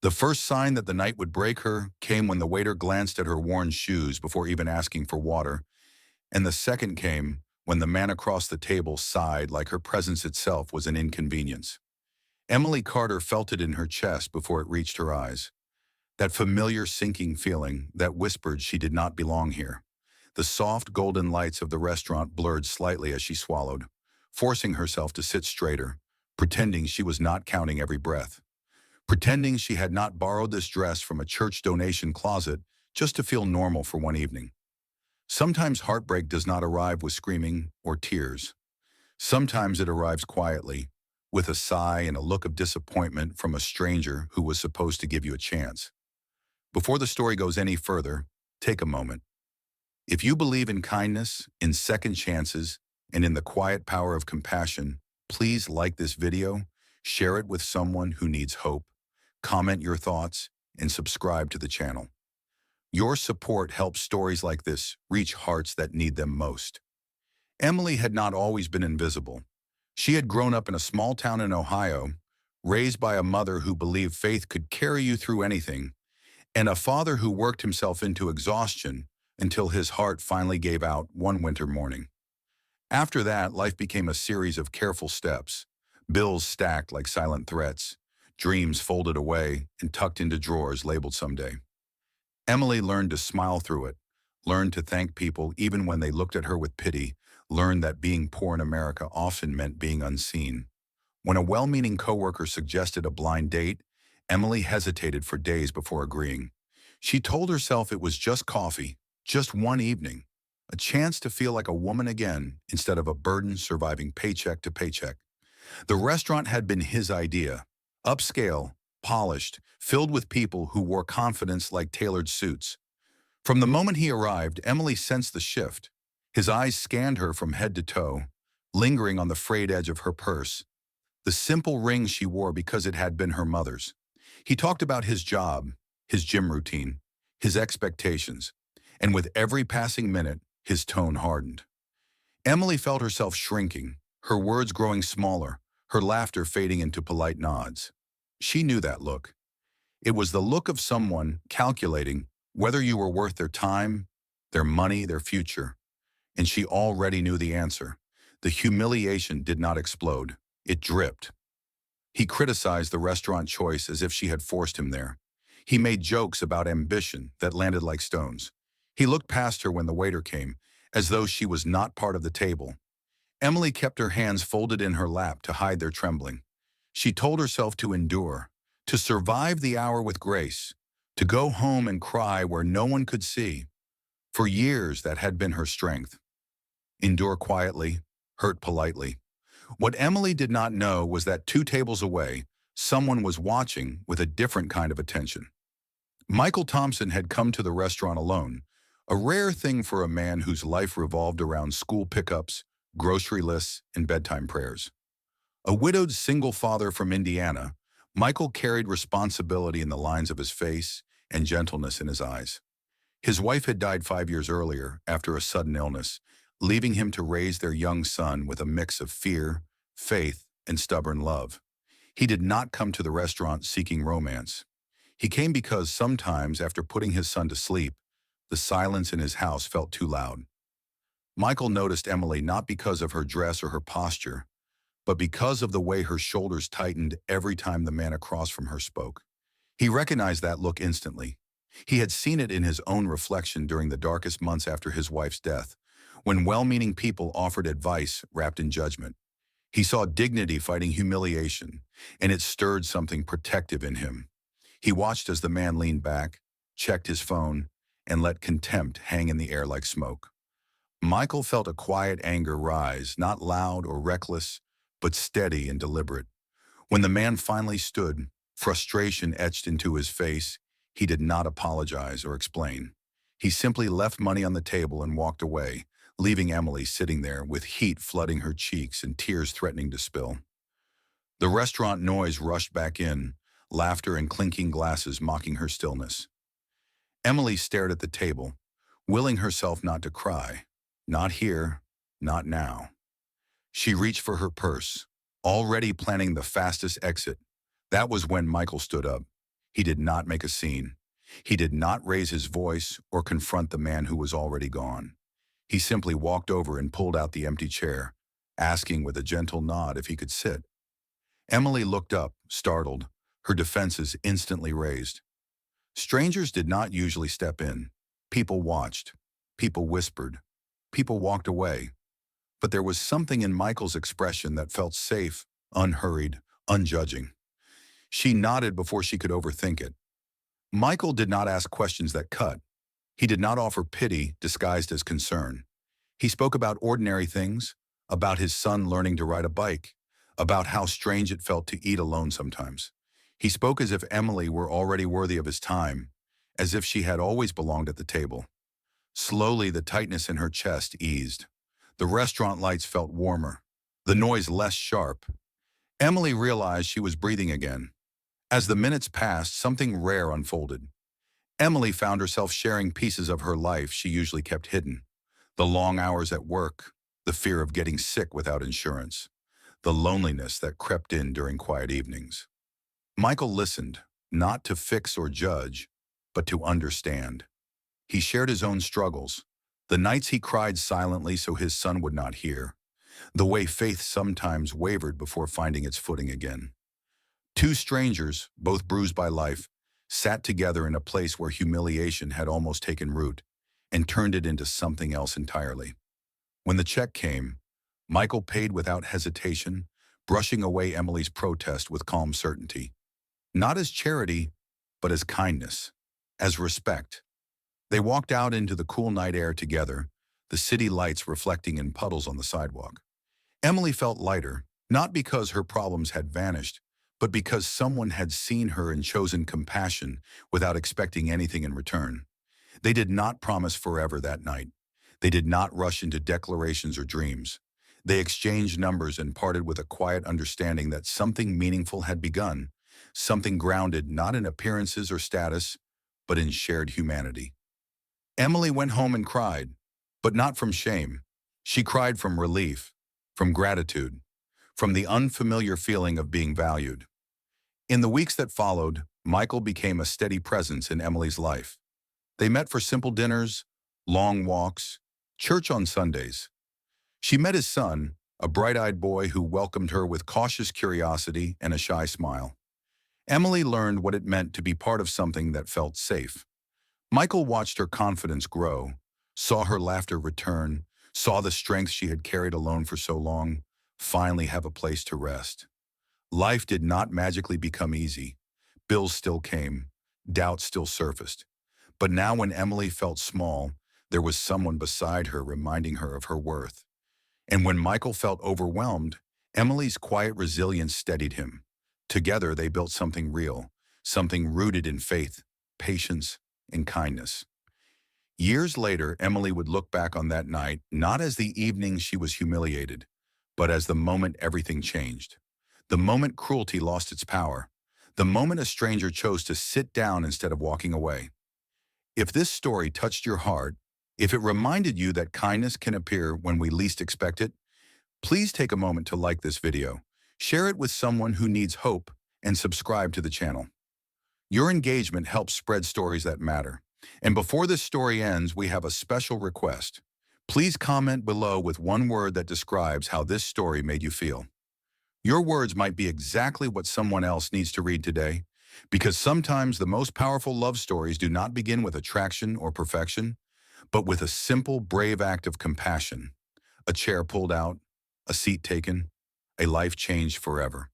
The first sign that the night would break her came when the waiter glanced at her worn shoes before even asking for water, and the second came when the man across the table sighed like her presence itself was an inconvenience. Emily Carter felt it in her chest before it reached her eyes. That familiar sinking feeling that whispered she did not belong here. The soft golden lights of the restaurant blurred slightly as she swallowed, forcing herself to sit straighter, pretending she was not counting every breath, pretending she had not borrowed this dress from a church donation closet just to feel normal for one evening. Sometimes heartbreak does not arrive with screaming or tears. Sometimes it arrives quietly, with a sigh and a look of disappointment from a stranger who was supposed to give you a chance. Before the story goes any further, take a moment. If you believe in kindness, in second chances, and in the quiet power of compassion, please like this video, share it with someone who needs hope, comment your thoughts, and subscribe to the channel. Your support helps stories like this reach hearts that need them most. Emily had not always been invisible. She had grown up in a small town in Ohio, raised by a mother who believed faith could carry you through anything, and a father who worked himself into exhaustion until his heart finally gave out one winter morning. After that, life became a series of careful steps, bills stacked like silent threats, dreams folded away and tucked into drawers labeled someday. Emily learned to smile through it, learned to thank people even when they looked at her with pity, learned that being poor in America often meant being unseen. When a well-meaning coworker suggested a blind date, Emily hesitated for days before agreeing. She told herself it was just coffee, just one evening, a chance to feel like a woman again instead of a burden surviving paycheck to paycheck. The restaurant had been his idea, upscale, polished, filled with people who wore confidence like tailored suits. From the moment he arrived, Emily sensed the shift. His eyes scanned her from head to toe, lingering on the frayed edge of her purse, the simple ring she wore because it had been her mother's. He talked about his job, his gym routine, his expectations, and with every passing minute, his tone hardened. Emily felt herself shrinking, her words growing smaller, her laughter fading into polite nods. She knew that look. It was the look of someone calculating whether you were worth their time, their money, their future. And she already knew the answer. The humiliation did not explode. It dripped. He criticized the restaurant choice as if she had forced him there. He made jokes about ambition that landed like stones. He looked past her when the waiter came, as though she was not part of the table. Emily kept her hands folded in her lap to hide their trembling. She told herself to endure, to survive the hour with grace, to go home and cry where no one could see. For years, that had been her strength. Endure quietly, hurt politely. What Emily did not know was that 2 tables away, someone was watching with a different kind of attention. Michael Thompson had come to the restaurant alone, a rare thing for a man whose life revolved around school pickups, grocery lists, and bedtime prayers. A widowed single father from Indiana, Michael carried responsibility in the lines of his face and gentleness in his eyes. His wife had died 5 years earlier after a sudden illness, leaving him to raise their young son with a mix of fear, faith, and stubborn love. He did not come to the restaurant seeking romance. He came because sometimes, after putting his son to sleep, the silence in his house felt too loud. Michael noticed Emily not because of her dress or her posture, but because of the way her shoulders tightened every time the man across from her spoke. He recognized that look instantly. He had seen it in his own reflection during the darkest months after his wife's death, when well-meaning people offered advice wrapped in judgment. He saw dignity fighting humiliation, and it stirred something protective in him. He watched as the man leaned back, checked his phone, and let contempt hang in the air like smoke. Michael felt a quiet anger rise, not loud or reckless, but steady and deliberate. When the man finally stood, frustration etched into his face. He did not apologize or explain. He simply left money on the table and walked away, leaving Emily sitting there with heat flooding her cheeks and tears threatening to spill. The restaurant noise rushed back in, laughter and clinking glasses mocking her stillness. Emily stared at the table, willing herself not to cry. Not here, not now. She reached for her purse, already planning the fastest exit. That was when Michael stood up. He did not make a scene. He did not raise his voice or confront the man who was already gone. He simply walked over and pulled out the empty chair, asking with a gentle nod if he could sit. Emily looked up, startled, her defenses instantly raised. Strangers did not usually step in. People watched. People whispered. People walked away. But there was something in Michael's expression that felt safe, unhurried, unjudging. She nodded before she could overthink it. Michael did not ask questions that cut. He did not offer pity disguised as concern. He spoke about ordinary things, about his son learning to ride a bike, about how strange it felt to eat alone sometimes. He spoke as if Emily were already worthy of his time, as if she had always belonged at the table. Slowly, the tightness in her chest eased. The restaurant lights felt warmer, the noise less sharp. Emily realized she was breathing again. As the minutes passed, something rare unfolded. Emily found herself sharing pieces of her life she usually kept hidden. The long hours at work, the fear of getting sick without insurance, the loneliness that crept in during quiet evenings. Michael listened, not to fix or judge, but to understand. He shared his own struggles, the nights he cried silently so his son would not hear, the way faith sometimes wavered before finding its footing again. Two strangers, both bruised by life, sat together in a place where humiliation had almost taken root and turned it into something else entirely. When the check came, Michael paid without hesitation, brushing away Emily's protest with calm certainty. Not as charity, but as kindness, as respect. They walked out into the cool night air together, the city lights reflecting in puddles on the sidewalk. Emily felt lighter, not because her problems had vanished, but because someone had seen her and chosen compassion without expecting anything in return. They did not promise forever that night. They did not rush into declarations or dreams. They exchanged numbers and parted with a quiet understanding that something meaningful had begun, something grounded not in appearances or status, but in shared humanity. Emily went home and cried, but not from shame. She cried from relief, from gratitude, from the unfamiliar feeling of being valued. In the weeks that followed, Michael became a steady presence in Emily's life. They met for simple dinners, long walks, church on Sundays. She met his son, a bright-eyed boy who welcomed her with cautious curiosity and a shy smile. Emily learned what it meant to be part of something that felt safe. Michael watched her confidence grow, saw her laughter return, saw the strength she had carried alone for so long finally have a place to rest. Life did not magically become easy. Bills still came, doubts still surfaced. But now when Emily felt small, there was someone beside her reminding her of her worth. And when Michael felt overwhelmed, Emily's quiet resilience steadied him. Together they built something real, something rooted in faith, patience, and kindness. Years later, Emily would look back on that night not as the evening she was humiliated, but as the moment everything changed. The moment cruelty lost its power. The moment a stranger chose to sit down instead of walking away. If this story touched your heart, if it reminded you that kindness can appear when we least expect it, please take a moment to like this video, share it with someone who needs hope, and subscribe to the channel. Your engagement helps spread stories that matter. And before this story ends, we have a special request. Please comment below with one word that describes how this story made you feel. Your words might be exactly what someone else needs to read today, because sometimes the most powerful love stories do not begin with attraction or perfection, but with a simple, brave act of compassion. A chair pulled out, a seat taken, a life changed forever.